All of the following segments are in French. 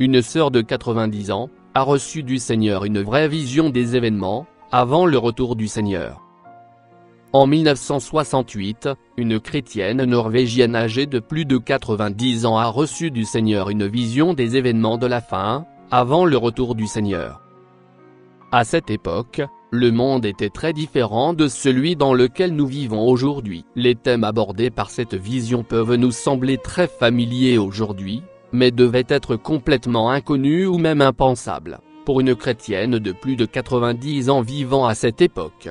une sœur de 90 ans, a reçu du Seigneur une vraie vision des événements, avant le retour du Seigneur. En 1968, une chrétienne norvégienne âgée de plus de 90 ans a reçu du Seigneur une vision des événements de la fin, avant le retour du Seigneur. À cette époque, le monde était très différent de celui dans lequel nous vivons aujourd'hui. Les thèmes abordés par cette vision peuvent nous sembler très familiers aujourd'hui, mais devaient être complètement inconnus ou même impensables, pour une chrétienne de plus de 90 ans vivant à cette époque.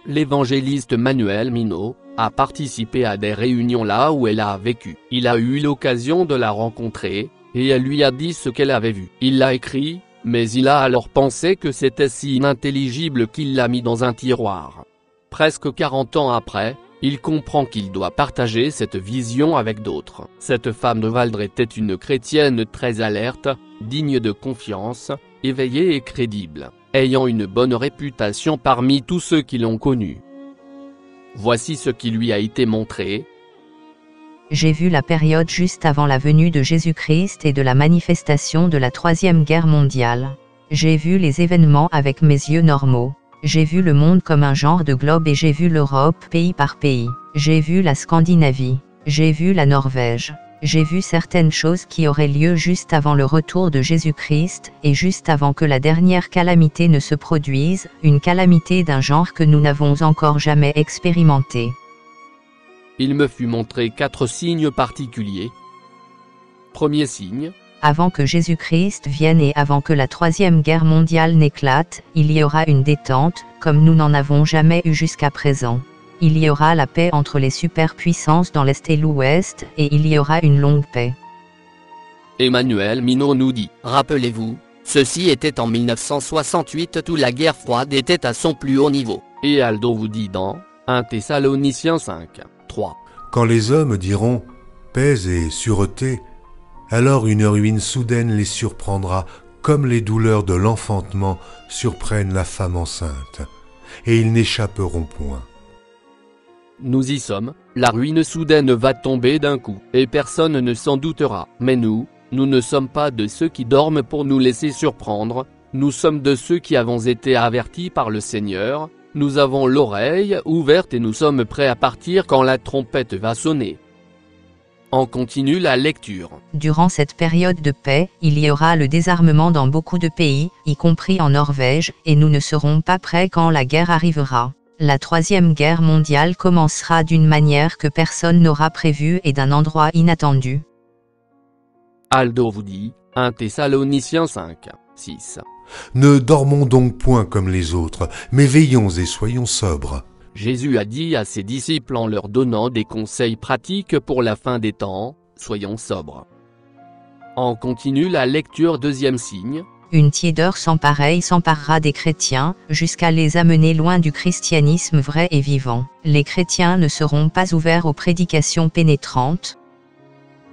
L'évangéliste Manuel Minot a participé à des réunions là où elle a vécu. Il a eu l'occasion de la rencontrer, et elle lui a dit ce qu'elle avait vu. Il l'a écrit, mais il a alors pensé que c'était si inintelligible qu'il l'a mis dans un tiroir. Presque 40 ans après, il comprend qu'il doit partager cette vision avec d'autres. Cette femme de Valdre était une chrétienne très alerte, digne de confiance, éveillée et crédible, ayant une bonne réputation parmi tous ceux qui l'ont connue. Voici ce qui lui a été montré. J'ai vu la période juste avant la venue de Jésus-Christ et de la manifestation de la Troisième Guerre mondiale. J'ai vu les événements avec mes yeux normaux. J'ai vu le monde comme un genre de globe et j'ai vu l'Europe pays par pays. J'ai vu la Scandinavie. J'ai vu la Norvège. J'ai vu certaines choses qui auraient lieu juste avant le retour de Jésus-Christ, et juste avant que la dernière calamité ne se produise, une calamité d'un genre que nous n'avons encore jamais expérimenté. Il me fut montré 4 signes particuliers. Premier signe. Avant que Jésus-Christ vienne et avant que la Troisième Guerre mondiale n'éclate, il y aura une détente, comme nous n'en avons jamais eu jusqu'à présent. Il y aura la paix entre les superpuissances dans l'Est et l'Ouest, et il y aura une longue paix. Emmanuel Minot nous dit, rappelez-vous, ceci était en 1968 où la guerre froide était à son plus haut niveau. Et Aldo vous dit dans 1 Thessaloniciens 5, 3. Quand les hommes diront « paix et sûreté », alors une ruine soudaine les surprendra comme les douleurs de l'enfantement surprennent la femme enceinte, et ils n'échapperont point. Nous y sommes, la ruine soudaine va tomber d'un coup, et personne ne s'en doutera. Mais nous ne sommes pas de ceux qui dorment pour nous laisser surprendre, nous sommes de ceux qui avons été avertis par le Seigneur, nous avons l'oreille ouverte et nous sommes prêts à partir quand la trompette va sonner. On continue la lecture. Durant cette période de paix, il y aura le désarmement dans beaucoup de pays, y compris en Norvège, et nous ne serons pas prêts quand la guerre arrivera. La Troisième Guerre mondiale commencera d'une manière que personne n'aura prévue et d'un endroit inattendu. Aldo vous dit, 1 Thessaloniciens 5, 6. Ne dormons donc point comme les autres, mais veillons et soyons sobres. Jésus a dit à ses disciples en leur donnant des conseils pratiques pour la fin des temps, soyons sobres. On continue la lecture. Deuxième signe. Une tiédeur sans pareille s'emparera des chrétiens, jusqu'à les amener loin du christianisme vrai et vivant. Les chrétiens ne seront pas ouverts aux prédications pénétrantes.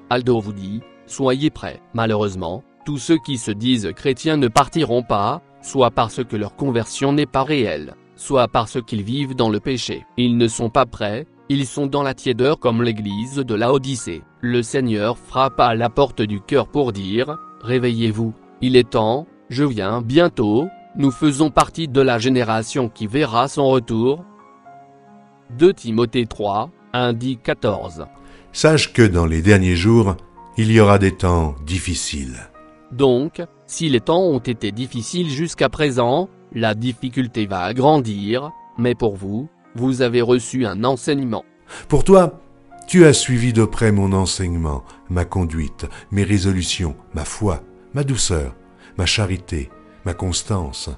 Aldo vous dit, soyez prêts. Malheureusement, tous ceux qui se disent chrétiens ne partiront pas, soit parce que leur conversion n'est pas réelle, soit parce qu'ils vivent dans le péché. Ils ne sont pas prêts, ils sont dans la tiédeur comme l'église de Laodicée. Le Seigneur frappe à la porte du cœur pour dire, réveillez-vous. Il est temps, je viens bientôt, nous faisons partie de la génération qui verra son retour. 2 Timothée 3, 1-14. Sache que dans les derniers jours, il y aura des temps difficiles. Donc, si les temps ont été difficiles jusqu'à présent, la difficulté va agrandir, mais pour vous, vous avez reçu un enseignement. Pour toi, tu as suivi de près mon enseignement, ma conduite, mes résolutions, ma foi, ma douceur, ma charité, ma constance.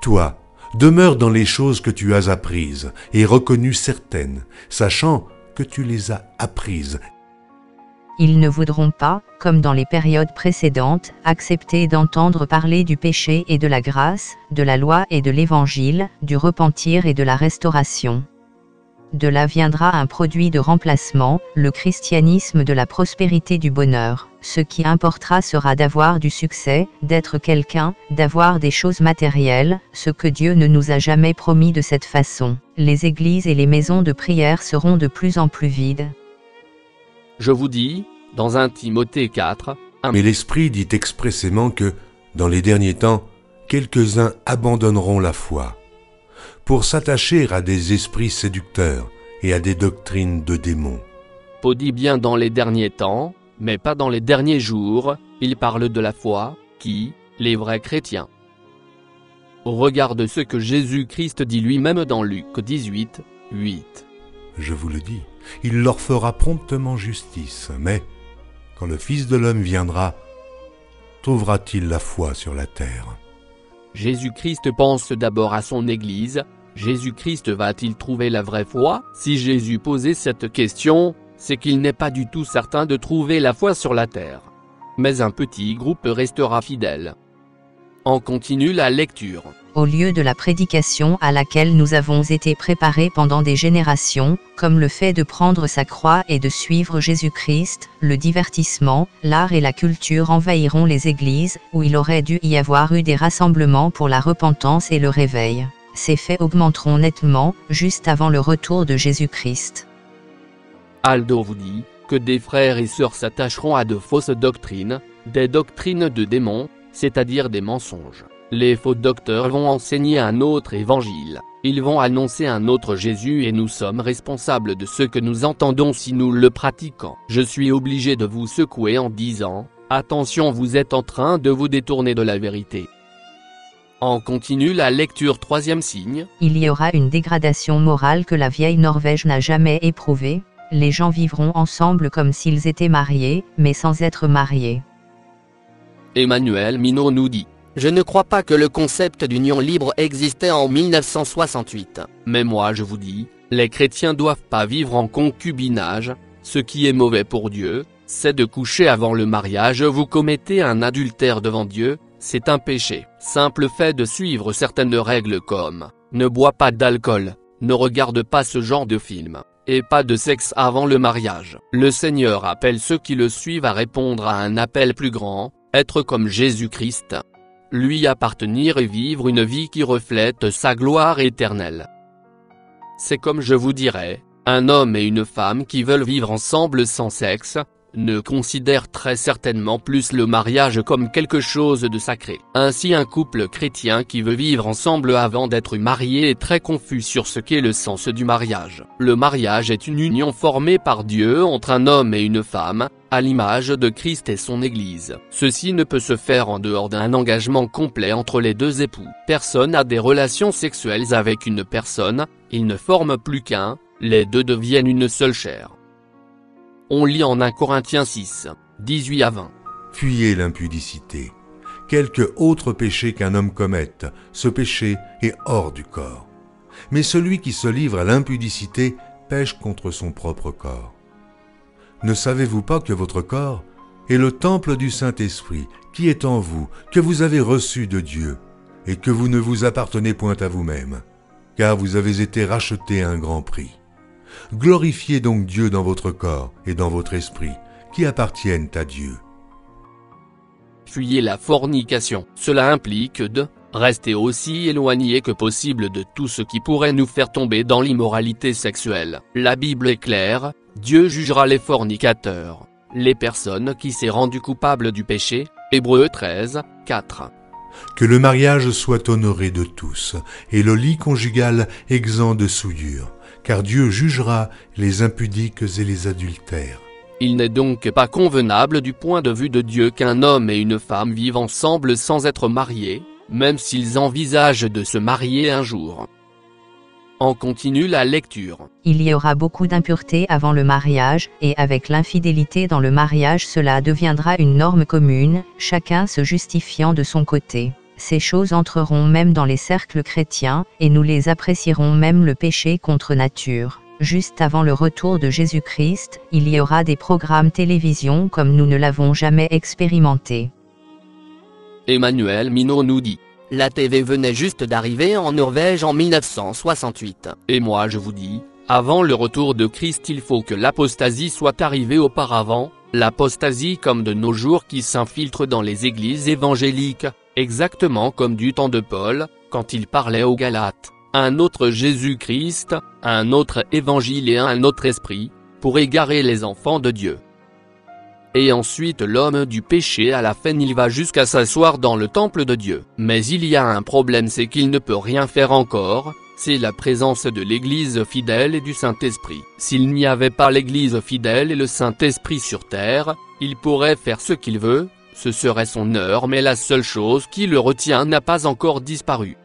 Toi, demeure dans les choses que tu as apprises et reconnues certaines, sachant que tu les as apprises. Ils ne voudront pas, comme dans les périodes précédentes, accepter d'entendre parler du péché et de la grâce, de la loi et de l'évangile, du repentir et de la restauration. De là viendra un produit de remplacement, le christianisme de la prospérité du bonheur. Ce qui importera sera d'avoir du succès, d'être quelqu'un, d'avoir des choses matérielles, ce que Dieu ne nous a jamais promis de cette façon. Les églises et les maisons de prière seront de plus en plus vides. Je vous dis, dans 1 Timothée 4, Mais l'Esprit dit expressément que, dans les derniers temps, quelques-uns abandonneront la foi, pour s'attacher à des esprits séducteurs et à des doctrines de démons. Paul dit bien dans les derniers temps, mais pas dans les derniers jours, il parle de la foi, qui, les vrais chrétiens. Au regard de ce que Jésus-Christ dit lui-même dans Luc 18, 8. Je vous le dis, il leur fera promptement justice, mais, quand le Fils de l'homme viendra, trouvera-t-il la foi sur la terre? Jésus-Christ pense d'abord à son Église. Jésus-Christ va-t-il trouver la vraie foi? Si Jésus posait cette question, c'est qu'il n'est pas du tout certain de trouver la foi sur la terre. Mais un petit groupe restera fidèle. On continue la lecture. Au lieu de la prédication à laquelle nous avons été préparés pendant des générations, comme le fait de prendre sa croix et de suivre Jésus-Christ, le divertissement, l'art et la culture envahiront les églises, où il aurait dû y avoir eu des rassemblements pour la repentance et le réveil. Ces faits augmenteront nettement, juste avant le retour de Jésus-Christ. Aldo vous dit que des frères et sœurs s'attacheront à de fausses doctrines, des doctrines de démons, c'est-à-dire des mensonges. Les faux docteurs vont enseigner un autre évangile, ils vont annoncer un autre Jésus et nous sommes responsables de ce que nous entendons si nous le pratiquons. Je suis obligé de vous secouer en disant, attention, vous êtes en train de vous détourner de la vérité. On continue la lecture. Troisième signe. Il y aura une dégradation morale que la vieille Norvège n'a jamais éprouvée. Les gens vivront ensemble comme s'ils étaient mariés, mais sans être mariés. Emmanuel Minot nous dit. Je ne crois pas que le concept d'union libre existait en 1968. Mais moi je vous dis, les chrétiens doivent pas vivre en concubinage. Ce qui est mauvais pour Dieu, c'est de coucher avant le mariage. Vous commettez un adultère devant Dieu, c'est un péché. Simple fait de suivre certaines règles comme, ne bois pas d'alcool, ne regarde pas ce genre de film, et pas de sexe avant le mariage. Le Seigneur appelle ceux qui le suivent à répondre à un appel plus grand, être comme Jésus-Christ. Lui appartenir et vivre une vie qui reflète sa gloire éternelle. C'est comme je vous dirais, un homme et une femme qui veulent vivre ensemble sans sexe, ne considèrent très certainement plus le mariage comme quelque chose de sacré. Ainsi un couple chrétien qui veut vivre ensemble avant d'être marié est très confus sur ce qu'est le sens du mariage. Le mariage est une union formée par Dieu entre un homme et une femme, à l'image de Christ et son Église. Ceci ne peut se faire en dehors d'un engagement complet entre les deux époux. Personne n'a des relations sexuelles avec une personne, ils ne forment plus qu'un, les deux deviennent une seule chair. On lit en 1 Corinthiens 6, 18 à 20. Fuyez l'impudicité. Quelque autre péché qu'un homme commette, ce péché est hors du corps. Mais celui qui se livre à l'impudicité pêche contre son propre corps. Ne savez-vous pas que votre corps est le temple du Saint-Esprit, qui est en vous, que vous avez reçu de Dieu, et que vous ne vous appartenez point à vous-même, car vous avez été rachetés à un grand prix. Glorifiez donc Dieu dans votre corps et dans votre esprit, qui appartiennent à Dieu. Fuyez la fornication. Cela implique de rester aussi éloigné que possible de tout ce qui pourrait nous faire tomber dans l'immoralité sexuelle. La Bible est claire, Dieu jugera les fornicateurs, les personnes qui s'est rendues coupables du péché. Hébreux 13, 4. Que le mariage soit honoré de tous, et le lit conjugal exempt de souillure, car Dieu jugera les impudiques et les adultères. Il n'est donc pas convenable du point de vue de Dieu qu'un homme et une femme vivent ensemble sans être mariés, même s'ils envisagent de se marier un jour. On continue la lecture. Il y aura beaucoup d'impureté avant le mariage, et avec l'infidélité dans le mariage cela deviendra une norme commune, chacun se justifiant de son côté. Ces choses entreront même dans les cercles chrétiens, et nous les apprécierons même le péché contre nature. Juste avant le retour de Jésus-Christ, il y aura des programmes télévision comme nous ne l'avons jamais expérimenté. Emmanuel Minot nous dit. La TV venait juste d'arriver en Norvège en 1968. Et moi je vous dis, avant le retour de Christ il faut que l'apostasie soit arrivée auparavant, l'apostasie comme de nos jours qui s'infiltre dans les églises évangéliques, exactement comme du temps de Paul, quand il parlait aux Galates, un autre Jésus-Christ, un autre évangile et un autre esprit, pour égarer les enfants de Dieu. Et ensuite l'homme du péché à la fin il va jusqu'à s'asseoir dans le temple de Dieu. Mais il y a un problème, c'est qu'il ne peut rien faire encore, c'est la présence de l'Église fidèle et du Saint-Esprit. S'il n'y avait pas l'Église fidèle et le Saint-Esprit sur terre, il pourrait faire ce qu'il veut, ce serait son heure, mais la seule chose qui le retient n'a pas encore disparu.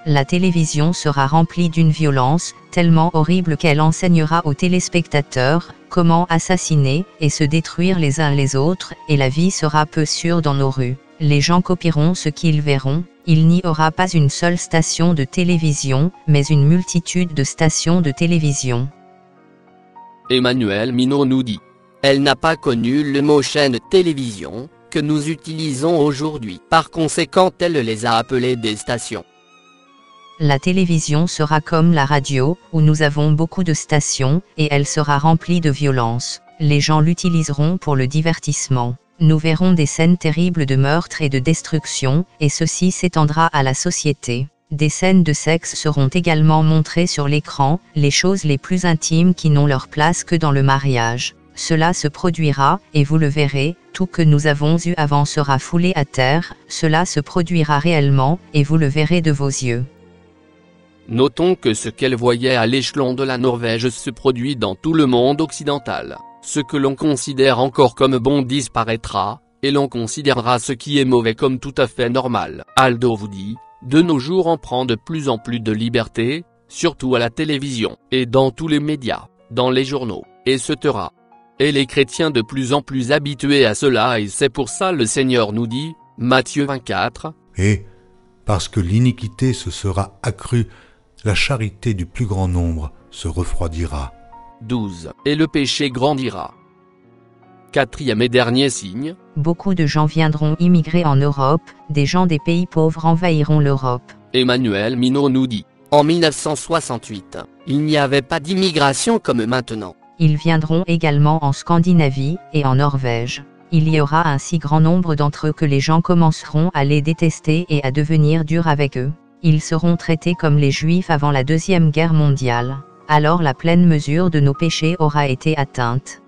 La télévision sera remplie d'une violence tellement horrible qu'elle enseignera aux téléspectateurs comment assassiner et se détruire les uns les autres, et la vie sera peu sûre dans nos rues. Les gens copieront ce qu'ils verront, il n'y aura pas une seule station de télévision, mais une multitude de stations de télévision. Emmanuel Minot nous dit. Elle n'a pas connu le mot chaîne télévision, que nous utilisons aujourd'hui. Par conséquent, elle les a appelées des stations. La télévision sera comme la radio, où nous avons beaucoup de stations, et elle sera remplie de violence. Les gens l'utiliseront pour le divertissement. Nous verrons des scènes terribles de meurtre et de destruction, et ceci s'étendra à la société. Des scènes de sexe seront également montrées sur l'écran, les choses les plus intimes qui n'ont leur place que dans le mariage. Cela se produira, et vous le verrez, tout que nous avons eu avant sera foulé à terre, cela se produira réellement, et vous le verrez de vos yeux. Notons que ce qu'elle voyait à l'échelon de la Norvège se produit dans tout le monde occidental. Ce que l'on considère encore comme bon disparaîtra, et l'on considérera ce qui est mauvais comme tout à fait normal. Aldo vous dit, de nos jours on prend de plus en plus de liberté, surtout à la télévision, et dans tous les médias, dans les journaux, etc. Et les chrétiens de plus en plus habitués à cela, et c'est pour ça le Seigneur nous dit, Matthieu 24. Et, parce que l'iniquité se sera accrue, la charité du plus grand nombre se refroidira. 12. Et le péché grandira. Quatrième et dernier signe. Beaucoup de gens viendront immigrer en Europe, des gens des pays pauvres envahiront l'Europe. Emmanuel Minot nous dit. En 1968, il n'y avait pas d'immigration comme maintenant. Ils viendront également en Scandinavie et en Norvège. Il y aura un si grand nombre d'entre eux que les gens commenceront à les détester et à devenir durs avec eux. Ils seront traités comme les Juifs avant la Deuxième Guerre mondiale. Alors la pleine mesure de nos péchés aura été atteinte.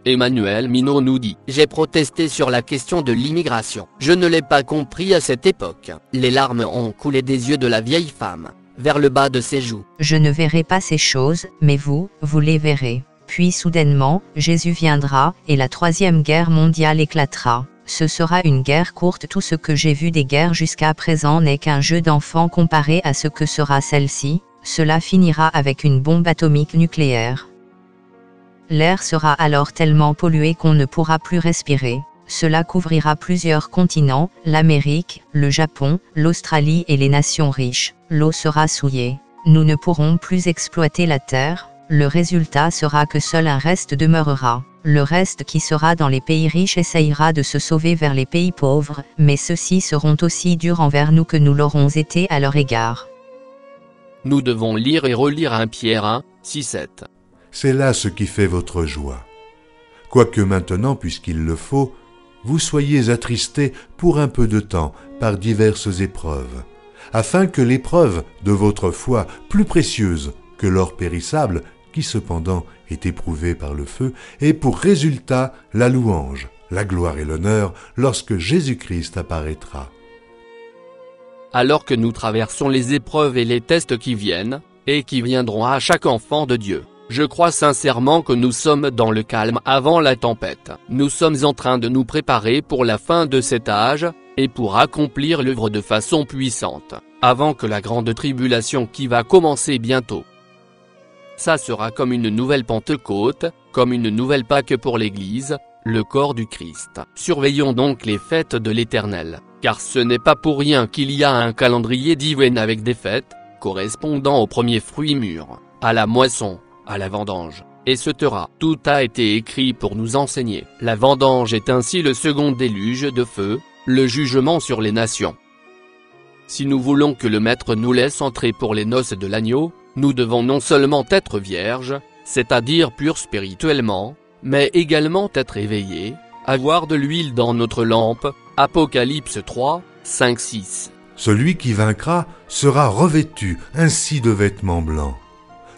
Emmanuel Minot nous dit. J'ai protesté sur la question de l'immigration. Je ne l'ai pas compris à cette époque. Les larmes ont coulé des yeux de la vieille femme, vers le bas de ses joues. Je ne verrai pas ces choses, mais vous les verrez. Puis soudainement, Jésus viendra, et la Troisième Guerre mondiale éclatera. Ce sera une guerre courte. Tout ce que j'ai vu des guerres jusqu'à présent n'est qu'un jeu d'enfant comparé à ce que sera celle-ci. Cela finira avec une bombe atomique nucléaire. L'air sera alors tellement pollué qu'on ne pourra plus respirer. Cela couvrira plusieurs continents, l'Amérique, le Japon, l'Australie et les nations riches. L'eau sera souillée. Nous ne pourrons plus exploiter la terre. Le résultat sera que seul un reste demeurera. Le reste qui sera dans les pays riches essayera de se sauver vers les pays pauvres, mais ceux-ci seront aussi durs envers nous que nous l'aurons été à leur égard. Nous devons lire et relire 1 Pierre 1, 6-7. C'est là ce qui fait votre joie. Quoique maintenant, puisqu'il le faut, vous soyez attristés pour un peu de temps par diverses épreuves, afin que l'épreuve de votre foi, plus précieuse que l'or périssable, qui cependant est éprouvé par le feu, ait pour résultat la louange, la gloire et l'honneur lorsque Jésus-Christ apparaîtra. Alors que nous traversons les épreuves et les tests qui viennent, et qui viendront à chaque enfant de Dieu, je crois sincèrement que nous sommes dans le calme avant la tempête. Nous sommes en train de nous préparer pour la fin de cet âge, et pour accomplir l'œuvre de façon puissante, avant que la grande tribulation qui va commencer bientôt. Ça sera comme une nouvelle Pentecôte, comme une nouvelle Pâque pour l'Église, le corps du Christ. Surveillons donc les fêtes de l'Éternel, car ce n'est pas pour rien qu'il y a un calendrier divin avec des fêtes, correspondant aux premiers fruits mûrs, à la moisson, à la vendange, etc. Tout a été écrit pour nous enseigner. La vendange est ainsi le second déluge de feu, le jugement sur les nations. Si nous voulons que le Maître nous laisse entrer pour les noces de l'agneau, nous devons non seulement être vierges, c'est-à-dire purs spirituellement, mais également être éveillés, avoir de l'huile dans notre lampe, Apocalypse 3, 5-6. Celui qui vaincra sera revêtu ainsi de vêtements blancs.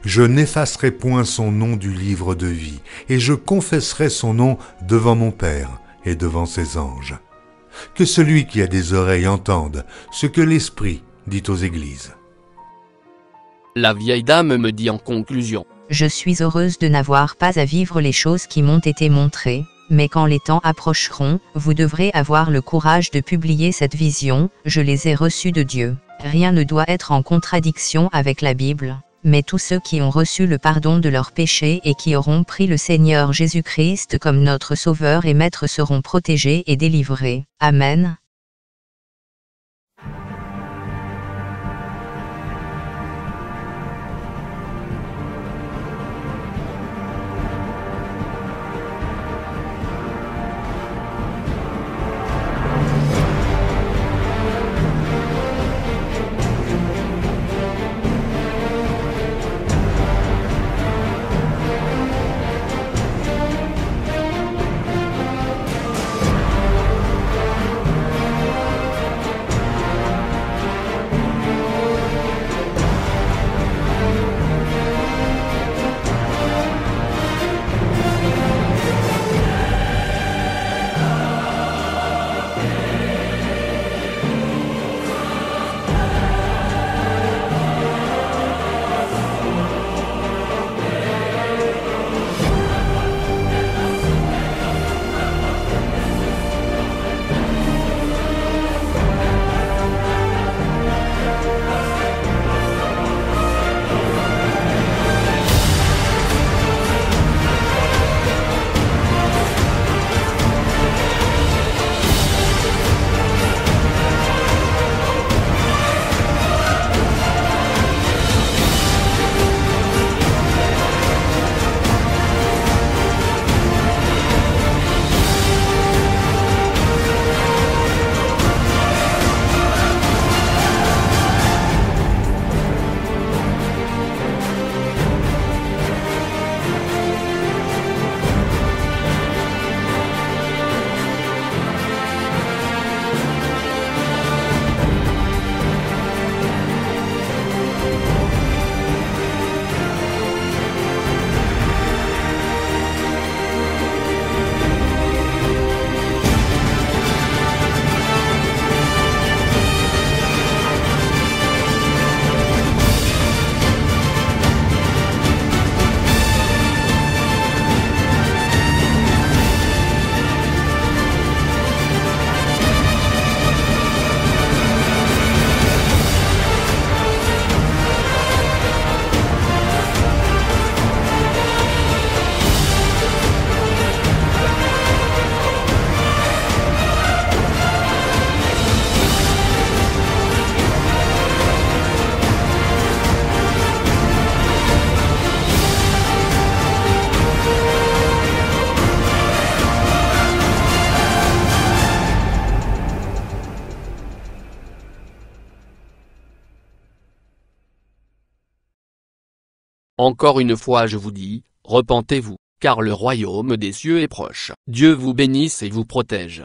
Je n'effacerai point son nom du livre de vie, et je confesserai son nom devant mon Père et devant ses anges. Que celui qui a des oreilles entende ce que l'Esprit dit aux églises. » La vieille dame me dit en conclusion. Je suis heureuse de n'avoir pas à vivre les choses qui m'ont été montrées, mais quand les temps approcheront, vous devrez avoir le courage de publier cette vision, je les ai reçues de Dieu. Rien ne doit être en contradiction avec la Bible, mais tous ceux qui ont reçu le pardon de leurs péchés et qui auront pris le Seigneur Jésus-Christ comme notre Sauveur et Maître seront protégés et délivrés. Amen. Encore une fois je vous dis, repentez-vous, car le royaume des cieux est proche. Dieu vous bénisse et vous protège.